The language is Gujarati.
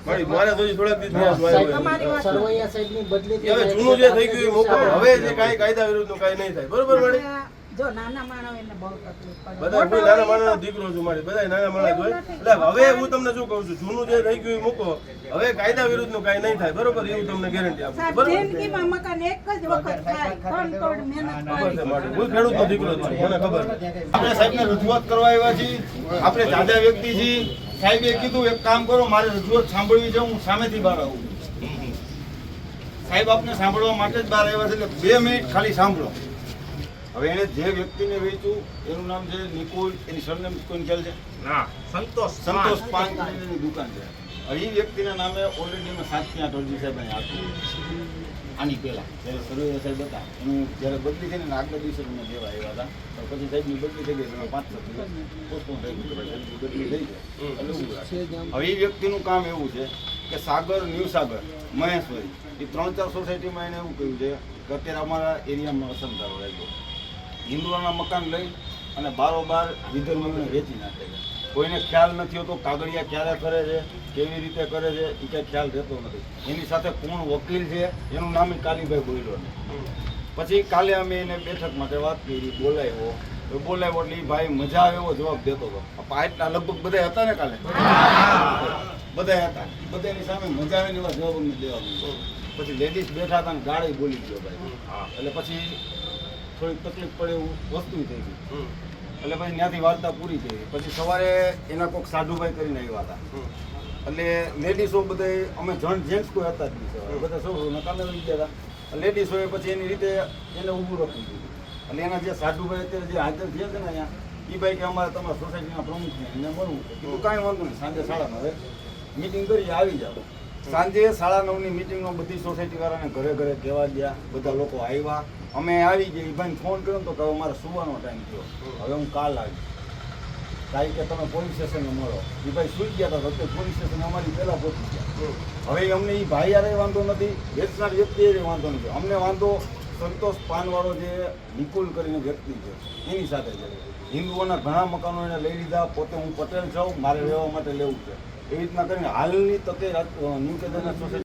મારે તો થોડાક દિવસ સરવૈયા સાહેબની બદલી હવે જૂનું જે થઈ ગયું એ મૂકો. હવે જે કાંઈ કાયદા વિરુદ્ધનું કાંઈ નહીં થાય. બરોબર મારી? જો નાના માણસ એને બહુ તકલીફ પડે. બધા હું નાના માણસનો દીકરો છું મારી. બધા નાના માણસ હોય. એટલે હવે હું તમને શું કહું છું, જૂનું જે થઈ ગયું એ મૂકો. હવે કાયદા વિરુદ્ધનું કાંઈ નહીં થાય. બરોબર? એવું તમને ગેરંટી આપું છું. સાહેબ, બરોબર? જિંદગીમાં મકાન એક જ વખત થાય. તોડ મહેનત ખબર છે કરી. મારી. હું ખેડૂતનો દીકરો છું. મને ખબર છે. આપણે સાહેબને રજૂઆત કરવા આવ્યા છીએ. આપણે દાદા વ્યક્તિ છીએ. સાહેબે કીધું એક કામ કરો, મારે રજૂઆત સાંભળવી છે, હું સામેથી બહાર આવું. સાહેબ આપને સાંભળવા માટે જ બહાર આવ્યા છે, એટલે 2 મિનિટ ખાલી સાંભળો. હવે એને જે વ્યક્તિને વેચ્યું એનું નામ છે નિકુલ, એની સરનેમ કોઈને ખ્યાલ છે? સંતોષ પાન ની દુકાન છે. હવે એ વ્યક્તિના નામે ઓલરેડી મેં 7 થી 8 અરજી સાહેબ અહીંયા આપી. આની પહેલા જ્યારે સર્વે સાહેબ હતા એનું જ્યારે બદલી થઈ ને આગલા દિવસે મને દેવા આવ્યા હતા, તો પછી સાહેબની બદલી થઈ ગઈ, 5-6 દિવસ પોસ્ટપોન થઈ ગયું, સાહેબની બદલી થઈ ગઈ. એટલે એવું છે. હવે એ વ્યક્તિનું કામ એવું છે કે સાગર, ન્યૂ સાગર, મહેશ્વરી એ 3-4 સોસાયટીમાં એને એવું કહ્યું છે કે અત્યારે અમારા એરિયામાં અસમતારો રાખ્યો, હિન્દુઓના મકાન લઈ અને બારોબાર વિધર્મીઓને વેચી નાખે છે. કોઈને ખ્યાલ નથી હોતો કાગળિયા ક્યારે કરે છે, કેવી રીતે કરે છે, એ કાંઈ ખ્યાલ રહેતો નથી. એની સાથે કોણ વકીલ છે એનું નામ કાલીભાઈ બોલ્યો નહીં. પછી કાલે અમે એને બેઠક માટે વાત કરી, બોલાવ્યો એટલે એ ભાઈ મજા આવે એવો જવાબ દેતો હતો. આટલા લગભગ બધા હતા ને કાલે, બધા હતા, બધાની સામે મજા આવે એવા જવાબ અમને દેવાનું. પછી લેડીઝ બેઠા હતા ને ગાળી બોલી ગયો ભાઈ. એટલે પછી થોડીક તકલીફ પડે એવું વસ્તુ થઈ ગઈ. એટલે પછી ત્યાંથી વાર્તા પૂરી થઈ ગઈ. પછી સવારે એના કોઈક સાધુભાઈ કરીને આવ્યા હતા. એટલે લેડીઝો બધા અમે જેન્ટ્સ કોઈ હતા જ નહીં, સવારે બધા સૌ કામે લઈ ગયા હતા. લેડીઝોએ પછી એની રીતે એને ઊભું રાખવું દીધું. એટલે એના જે સાધુભાઈ અત્યારે જે હાજર થયા છે ને અહીંયા, એ ભાઈ કે અમારે તમારા સોસાયટીના પ્રમુખને એને મળવું છે. કીધું કાંઈ વાંધો નહીં, સાંજે 9:30 મિટિંગ કરી આવી જાઓ. સાંજે 9:30ની મિટિંગમાં બધી સોસાયટીવાળાને ઘરે ઘરે કહેવા ગયા, બધા લોકો આવ્યા. અમે આવી ગયા. એ ભાઈને ફોન કર્યો તો કે હવે મારે સુવાનો ટાઈમ થયો, હવે હું કાલ આવી. કાંઈ કે તમે પોલીસ સ્ટેશને મળો. એ ભાઈ સુઈ ગયા હતા, તો પોલીસ સ્ટેશન અમારી પહેલાં પહોંચી ગયા. હવે અમને એ ભાઈ યારે વાંધો નથી, વેચનાર વ્યક્તિ એ વાંધો નથી. અમને વાંધો સંતોષ પાનવાળો જે નિકુલ કરીને વ્યક્તિ છે એની સાથે છે. હિન્દુઓના ઘણા મકાનો એને લઈ લીધા. પોતે હું પટેલ છું, મારે રહેવા માટે લેવું છે. એવી રીતના કરીને હાલની તકે ન્યૂ કેદારનાથ સોસાયટી